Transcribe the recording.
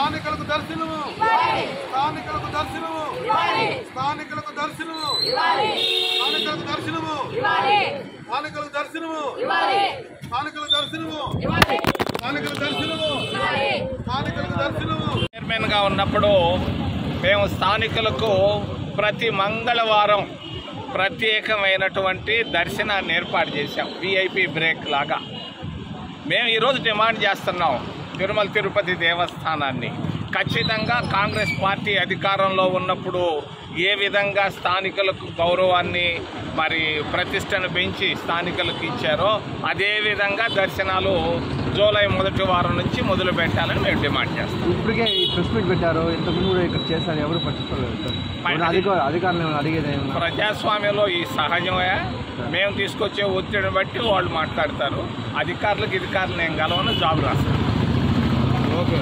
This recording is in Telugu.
స్థానికులకు దర్శనము, స్థానికులకు దర్శనము, స్థానికులకు దర్శనము, స్థానికులకు దర్శనము, స్థానికులకు దర్శనము, స్థానికులకు దర్శనము, స్థానికులకు దర్శనము, స్థానికులకు దర్శనము. చైర్మన్ గా ఉన్నప్పుడు మేము స్థానికులకు ప్రతి మంగళవారం ప్రత్యేకమైనటువంటి దర్శనాన్ని ఏర్పాటు చేశాం, విఐపి బ్రేక్ లాగా. మేము ఈరోజు డిమాండ్ చేస్తున్నాం తిరుమల తిరుపతి దేవస్థానాన్ని ఖచ్చితంగా కాంగ్రెస్ పార్టీ అధికారంలో ఉన్నప్పుడు ఏ విధంగా స్థానికులకు గౌరవాన్ని మరి ప్రతిష్టను పెంచి స్థానికులకు ఇచ్చారో అదేవిధంగా దర్శనాలు జూలై మొదటి వారం నుంచి మొదలు పెట్టాలని మేము డిమాండ్ చేస్తాం. ఇప్పటికే ఈ ప్రెస్ మీట్ పెట్టారు, ఇంతకుముందు కూడా ఇక్కడ చేశారు, ఎవరు పట్టించుకోలేదు. అధికారులు అడిగేది ప్రజాస్వామ్యంలో ఈ సహజమే. మేము తీసుకొచ్చే ఒత్తిడిని బట్టి వాళ్ళు మాట్లాడతారు. అధికారులకు ఏం కలవని జాబ్ రాస్తారు. ఓకే.